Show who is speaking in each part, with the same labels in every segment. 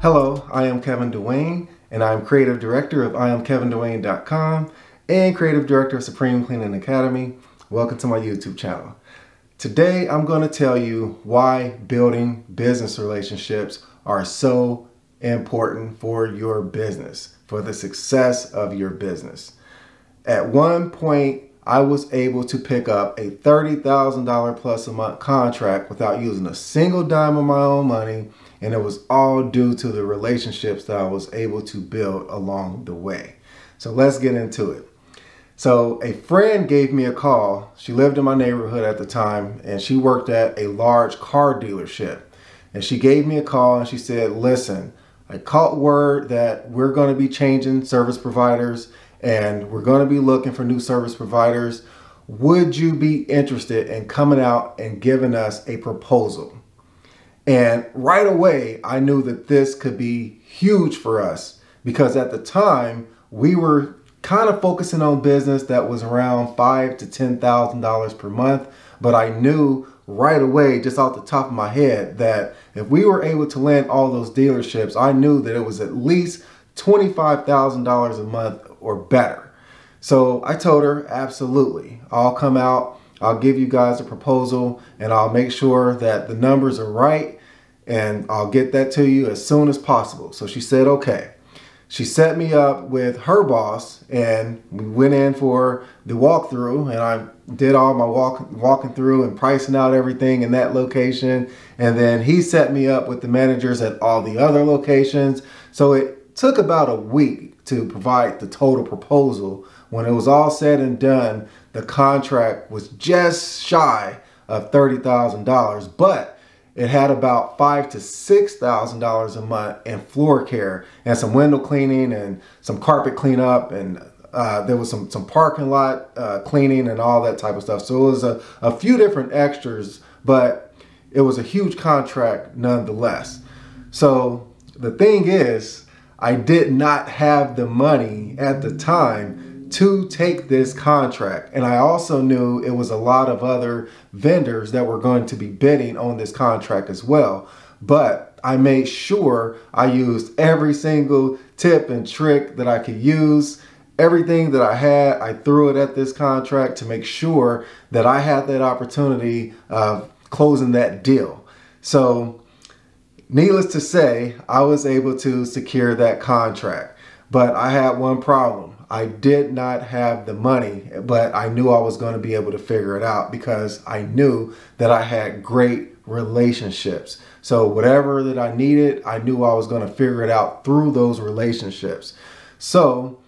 Speaker 1: Hello, I am Kevin Duane, and I'm Creative Director of IamKevinDuane.com and Creative Director of Supreme Cleaning Academy. Welcome to my YouTube channel. Today, I'm going to tell you why building business relationships are so important for your business, for the success of your business. At one point, I was able to pick up a $30,000 plus a month contract without using a single dime of my own money, and it was all due to the relationships that I was able to build along the way. So let's get into it. So a friend gave me a call. She lived in my neighborhood at the time, and she worked at a large car dealership. And she gave me a call and she said, listen, I caught word that we're going to be changing service providers and we're going to be looking for new service providers. Would you be interested in coming out and giving us a proposal? And right away, I knew that this could be huge for us because at the time we were kind of focusing on business that was around $5,000 to $10,000 per month. But I knew right away, just off the top of my head, that if we were able to land all those dealerships, I knew that it was at least $25,000 a month or better. So I told her, absolutely, I'll come out, I'll give you guys a proposal, and I'll make sure that the numbers are right, and I'll get that to you as soon as possible. So she said, okay. She set me up with her boss, and we went in for the walkthrough, and I did all my walking through and pricing out everything in that location. And then he set me up with the managers at all the other locations. So it took about a week to provide the total proposal. When it was all said and done, the contract was just shy of $30,000, but it had about $5,000 to $6,000 a month in floor care and some window cleaning and some carpet cleanup, and there was some parking lot cleaning and all that type of stuff. So it was a few different extras, but it was a huge contract nonetheless. So the thing is, I did not have the money at the time to take this contract. And I also knew it was a lot of other vendors that were going to be bidding on this contract as well. But I made sure I used every single tip and trick that I could use. Everything that I had, I threw it at this contract to make sure that I had that opportunity of closing that deal. So needless to say, I was able to secure that contract. But I had one problem. I did not have the money, but I knew I was going to be able to figure it out because I knew that I had great relationships. So whatever that I needed, I knew I was going to figure it out through those relationships. So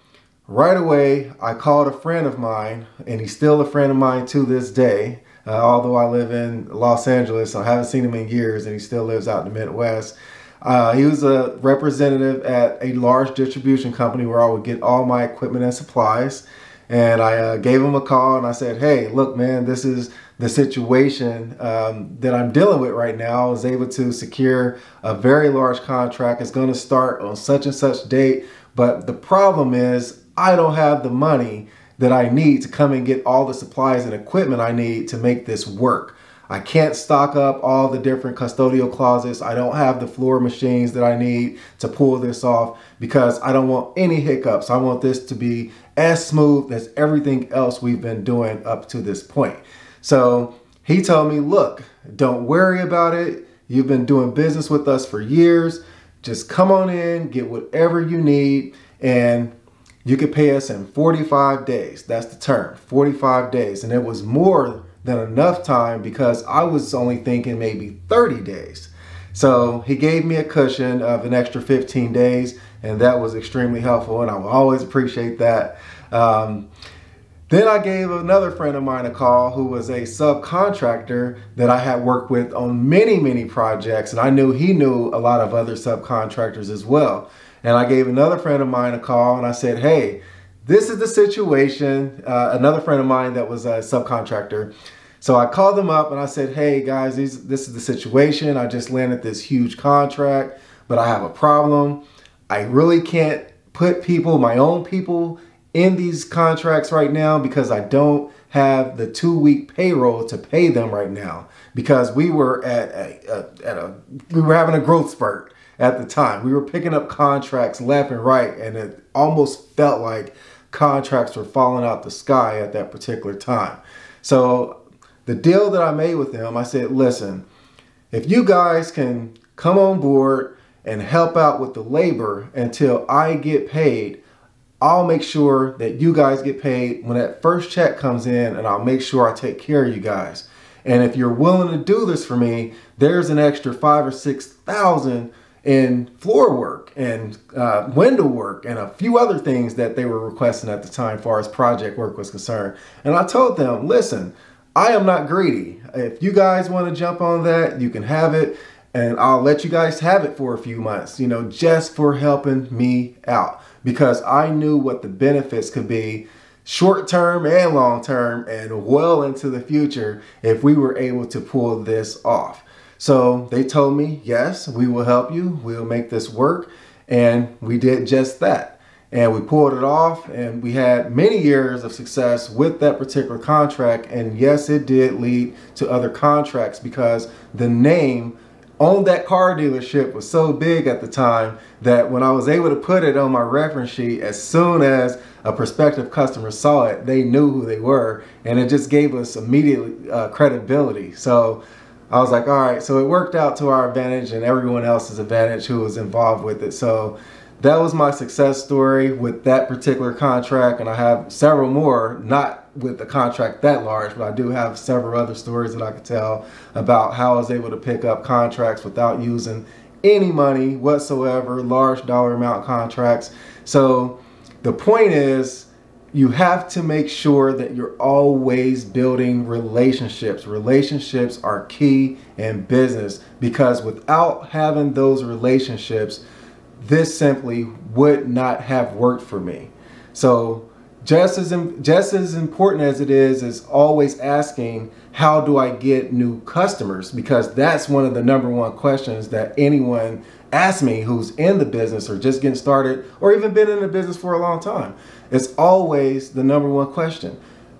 Speaker 1: right away, I called a friend of mine, and he's still a friend of mine to this day. Although I live in Los Angeles, I haven't seen him in years, and he still lives out in the Midwest. He was a representative at a large distribution company where I would get all my equipment and supplies. And I gave him a call and I said, hey, look, man, this is the situation that I'm dealing with right now. I was able to secure a very large contract. It's going to start on such and such date. But the problem is I don't have the money that I need to come and get all the supplies and equipment I need to make this work. I can't stock up all the different custodial closets. I don't have the floor machines that I need to pull this off because I don't want any hiccups. I want this to be as smooth as everything else we've been doing up to this point. So he told me, look, don't worry about it. You've been doing business with us for years. Just come on in, get whatever you need, and you could pay us in 45 days. That's the term, 45 days. And it was more than enough time because I was only thinking maybe 30 days. So he gave me a cushion of an extra 15 days, and that was extremely helpful, and I will always appreciate that. Then I gave another friend of mine a call who was a subcontractor that I had worked with on many projects, and I knew he knew a lot of other subcontractors as well. And I gave another friend of mine a call and I said, hey, this is the situation. Another friend of mine that was a subcontractor. So I called them up and I said, hey guys, this is the situation. I just landed this huge contract, but I have a problem. I really can't put people, my own people, in these contracts right now because I don't have the 2-week payroll to pay them right now because we were we were having a growth spurt at the time. We were picking up contracts left and right, and it almost felt like contracts were falling out the sky at that particular time. So the deal that I made with them, I said, listen, if you guys can come on board and help out with the labor until I get paid, I'll make sure that you guys get paid when that first check comes in, and I'll make sure I take care of you guys. And if you're willing to do this for me, there's an extra $5,000 or $6,000 in floor work and window work and a few other things that they were requesting at the time as far as project work was concerned. And I told them, listen, I am not greedy. If you guys want to jump on that, you can have it, and I'll let you guys have it for a few months, you know, just for helping me out, because I knew what the benefits could be short term and long term and well into the future if we were able to pull this off. So they told me, yes, we will help you. We'll make this work. And we did just that. And we pulled it off, and we had many years of success with that particular contract. And yes, it did lead to other contracts because the name on that car dealership was so big at the time that when I was able to put it on my reference sheet, as soon as a prospective customer saw it, they knew who they were, and it just gave us immediate credibility. So I was like, all right, so it worked out to our advantage and everyone else's advantage who was involved with it. So that was my success story with that particular contract, and I have several more, not with a contract that large, but I do have several other stories that I could tell about how I was able to pick up contracts without using any money whatsoever, large dollar amount contracts. So the point is, you have to make sure that you're always building relationships. Relationships are key in business, because without having those relationships, this simply would not have worked for me. So just as important as it is always asking, how do I get new customers? Because that's one of the #1 questions that anyone asks me who's in the business or just getting started or even been in the business for a long time. It's always the #1 question.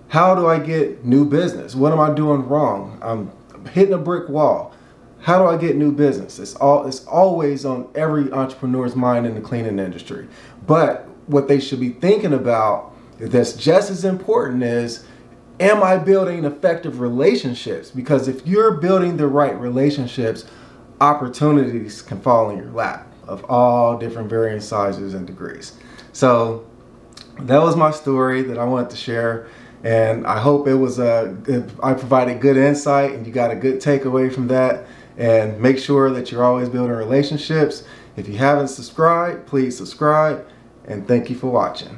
Speaker 1: How do I get new business? What am I doing wrong? I'm hitting a brick wall. How do I get new business? It's always on every entrepreneur's mind in the cleaning industry. But what they should be thinking about that's just as important is, am I building effective relationships? Because if you're building the right relationships, opportunities can fall in your lap of all different varying sizes and degrees. So that was my story that I wanted to share, and I hope it was I provided good insight and you got a good takeaway from that. And make sure that you're always building relationships. If you haven't subscribed, please subscribe, and thank you for watching.